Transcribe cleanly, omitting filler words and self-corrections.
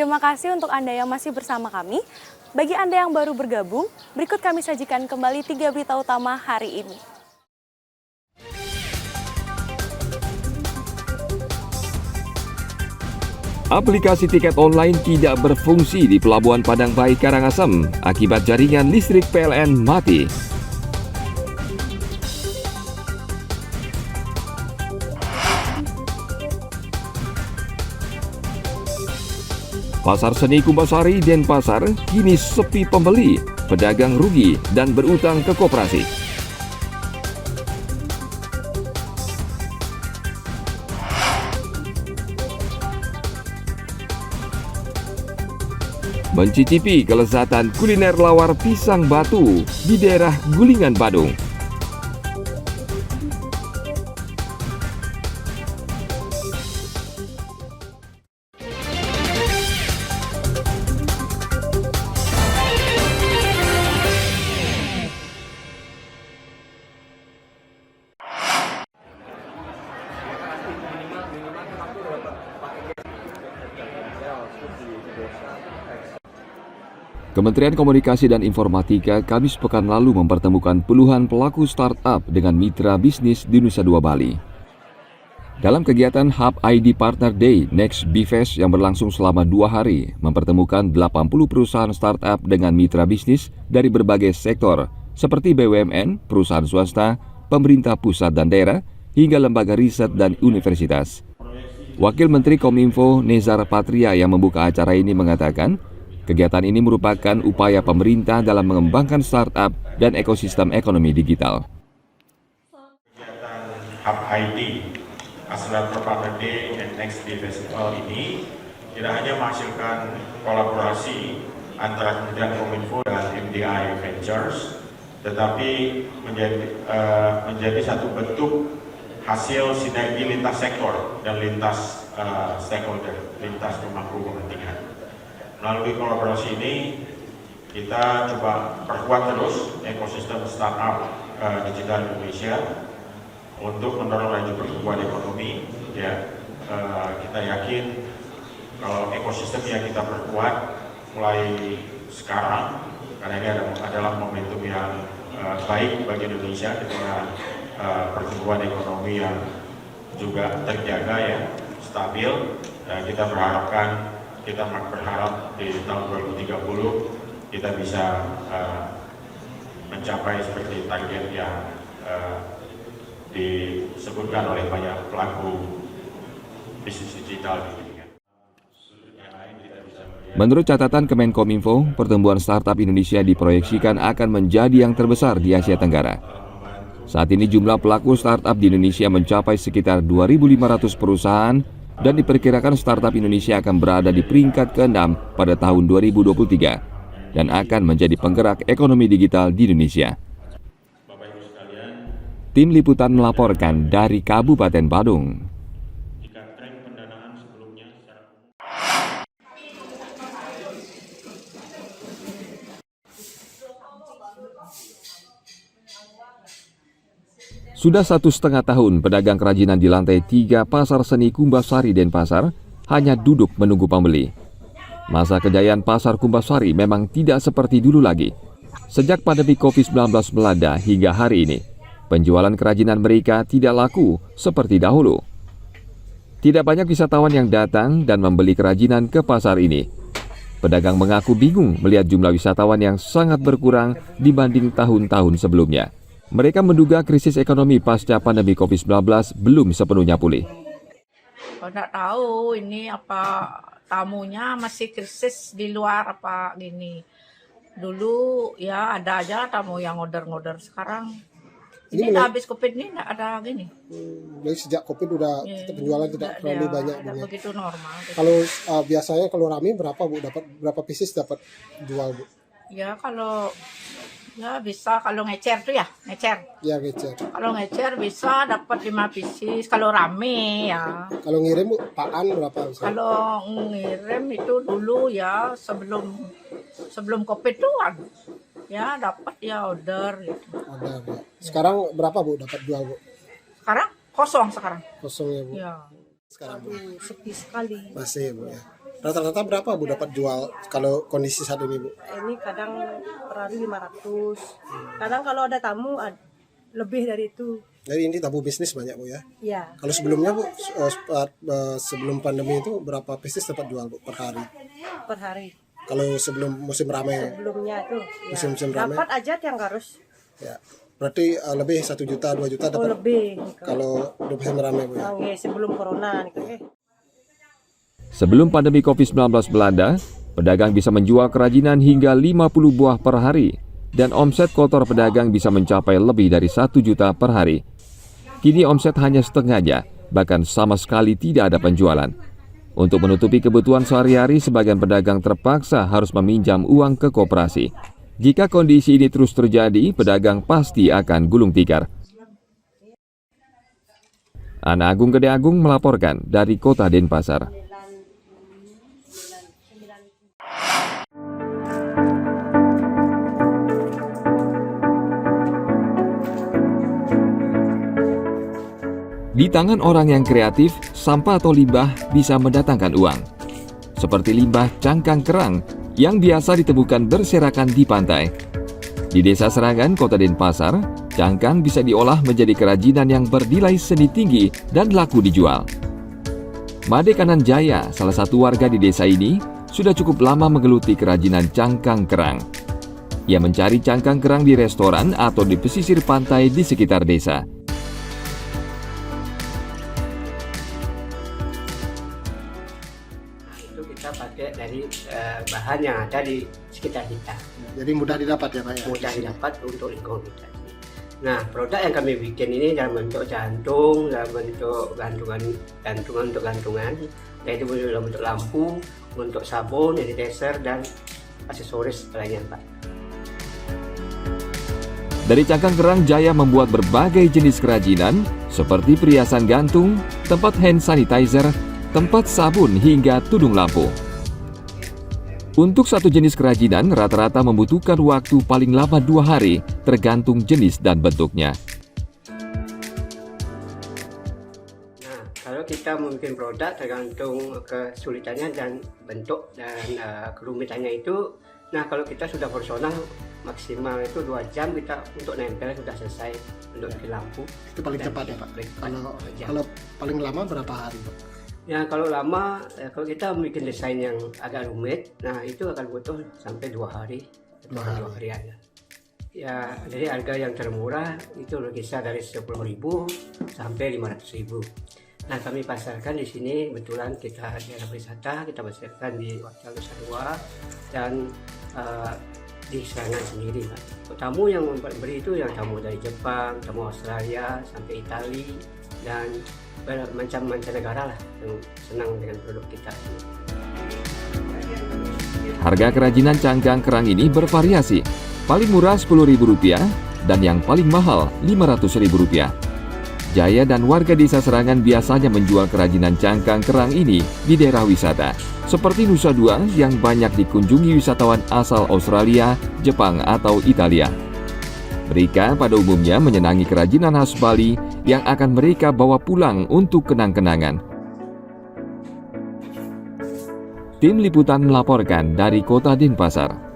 Terima kasih untuk Anda yang masih bersama kami. Bagi Anda yang baru bergabung, berikut kami sajikan kembali 3 berita utama hari ini. Aplikasi tiket online tidak berfungsi di Pelabuhan Padang Bayi Karangasem akibat jaringan listrik PLN mati. Pasar Seni Kumbasari Denpasar kini sepi pembeli, pedagang rugi dan berutang ke koperasi. Mencicipi kelezatan kuliner lawar pisang batu di daerah Gulingan, Badung. Kementerian Komunikasi dan Informatika Kamis pekan lalu mempertemukan puluhan pelaku startup dengan mitra bisnis di Nusa Dua Bali. Dalam kegiatan Hub ID Partner Day Next Bifest yang berlangsung selama 2 hari, mempertemukan 80 perusahaan startup dengan mitra bisnis dari berbagai sektor, seperti BUMN, perusahaan swasta, pemerintah pusat dan daerah, hingga lembaga riset dan universitas. Wakil Menteri Kominfo Nezar Patria yang membuka acara ini mengatakan, kegiatan ini merupakan upaya pemerintah dalam mengembangkan startup dan ekosistem ekonomi digital. Kegiatan Hub ID, Accelerator Partner Day and Next Day Festival ini tidak hanya menghasilkan kolaborasi antara Kementerian Kominfo dan MDI Ventures, tetapi menjadi satu bentuk hasil sinergi lintas sektor dan lintas stakeholder, lintas pemangku kepentingan. Melalui kolaborasi ini, kita coba perkuat terus ekosistem startup digital Indonesia untuk mendorong laju pertumbuhan ekonomi. Ya, kita yakin kalau ekosistem yang kita perkuat mulai sekarang, karena ini adalah momentum yang baik bagi Indonesia dengan pertumbuhan ekonomi yang juga terjaga ya, stabil. Dan kita berharap di tahun 2030 kita bisa mencapai seperti target yang disebutkan oleh banyak pelaku bisnis digital di dunia. Menurut catatan Kemenkominfo, pertumbuhan startup Indonesia diproyeksikan akan menjadi yang terbesar di Asia Tenggara. Saat ini jumlah pelaku startup di Indonesia mencapai sekitar 2.500 perusahaan dan diperkirakan startup Indonesia akan berada di peringkat ke-6 pada tahun 2023 dan akan menjadi penggerak ekonomi digital di Indonesia. Tim Liputan melaporkan dari Kabupaten Badung. Sudah 1,5 tahun pedagang kerajinan di lantai 3 Pasar Seni Kumbasari Denpasar hanya duduk menunggu pembeli. Masa kejayaan Pasar Kumbasari memang tidak seperti dulu lagi. Sejak pandemi COVID-19 melanda hingga hari ini, penjualan kerajinan mereka tidak laku seperti dahulu. Tidak banyak wisatawan yang datang dan membeli kerajinan ke pasar ini. Pedagang mengaku bingung melihat jumlah wisatawan yang sangat berkurang dibanding tahun-tahun sebelumnya. Mereka menduga krisis ekonomi pasca pandemi COVID-19 belum sepenuhnya pulih. Tidak tahu ini apa tamunya masih krisis di luar apa gini. Dulu ya ada aja tamu yang order-order, sekarang ini habis COVID ini tidak ada gini. Jadi sejak COVID udah penjualan tidak terlalu banyak. Tidak begitu normal. Kalau biasanya kalau rame berapa Bu, dapat berapa pieces dapat jual Bu? Ya kalau ya bisa, kalau ngecer tuh ya ngecer. Ya ngecer. Kalau ngecer bisa dapat 5 pieces kalau rame ya. Kalau ngirim Bu, paan berapa misalnya? Kalau ngirim itu dulu ya sebelum COVID tuh ya dapat ya order gitu. Order ya. Sekarang berapa Bu dapat jual Bu? Sekarang kosong sekarang. Kosong ya Bu. Ya. Sekarang Aduh, sepi sekali. masih Bu ya. Rata-rata berapa Bu dapat jual kalau kondisi saat ini Bu? Ini kadang per hari 500. Kadang kalau ada tamu lebih dari itu. Jadi ini tabu bisnis banyak Bu ya. Ya, Kalau sebelumnya Bu, sebelum pandemi itu berapa pieces dapat jual Bu per hari? per hari. Kalau sebelum musim ramai, Sebelumnya tuh ya, Musim-musim ramai. dapat aja yang harus ya berarti lebih 1 juta 2 juta dapat lebih. kalau udah musim ramai Bu ya. Sebelum corona nih. Sebelum pandemi COVID-19 melanda, pedagang bisa menjual kerajinan hingga 50 buah per hari dan omset kotor pedagang bisa mencapai lebih dari 1 juta per hari. Kini omset hanya setengahnya, bahkan sama sekali tidak ada penjualan. Untuk menutupi kebutuhan sehari-hari, sebagian pedagang terpaksa harus meminjam uang ke koperasi. Jika kondisi ini terus terjadi, pedagang pasti akan gulung tikar. Ana Agung Gede Agung melaporkan dari Kota Denpasar. Di tangan orang yang kreatif, sampah atau limbah bisa mendatangkan uang. Seperti limbah cangkang kerang yang biasa ditemukan berserakan di pantai. Di Desa Serangan, Kota Denpasar, cangkang bisa diolah menjadi kerajinan yang bernilai seni tinggi dan laku dijual. Made Kanan Jaya, salah satu warga di desa ini, sudah cukup lama menggeluti kerajinan cangkang kerang. Ia mencari cangkang kerang di restoran atau di pesisir pantai di sekitar desa. Kita pakai dari bahan yang ada di sekitar kita, Jadi mudah didapat ya Pak ya. mudah didapat untuk lingkungan kita. Nah, produk yang kami bikin ini dalam bentuk jantung, dalam bentuk gantungan untuk gantungan, yaitu dalam bentuk lampu, untuk sabun, sanitizer, dan aksesoris lainnya, Pak. Dari cangkang kerang, Jaya membuat berbagai jenis kerajinan seperti perhiasan gantung, tempat hand sanitizer, tempat sabun hingga tudung lampu. Untuk satu jenis kerajinan rata-rata membutuhkan waktu paling lama 2 hari, tergantung jenis dan bentuknya. Nah, kalau kita membuat produk tergantung kesulitannya dan bentuk dan kerumitannya itu. Nah, kalau kita sudah profesional, maksimal itu 2 jam kita untuk nempel sudah selesai untuk bikin lampu. Itu paling Dan cepat ya Pak. paling cepat, 2 jam. Kalau paling lama berapa hari Pak? Ya, kalau lama, kalau kita bikin desain yang agak rumit, nah itu akan butuh sampai 2 hari atau 2 hari aja. Ya, jadi harga yang termurah itu berkisar dari 10.000 sampai 500.000. Nah, kami pasarkan di sini, kebetulan kita di daerah wisata, kita pasarkan di Hotel Nusa Dua dan di Serangan sendiri, Pak. Tamu yang membeli itu yang tamu dari Jepang, tamu Australia, sampai Italia, dan macam-macam negara lah yang senang dengan produk kita. Harga kerajinan cangkang kerang ini bervariasi. Paling murah Rp10.000 dan yang paling mahal Rp500.000. Jaya dan warga Desa Serangan biasanya menjual kerajinan cangkang kerang ini di daerah wisata, seperti Nusa Dua yang banyak dikunjungi wisatawan asal Australia, Jepang, atau Italia. Mereka pada umumnya menyenangi kerajinan khas Bali yang akan mereka bawa pulang untuk kenang-kenangan. Tim Liputan melaporkan dari Kota Denpasar.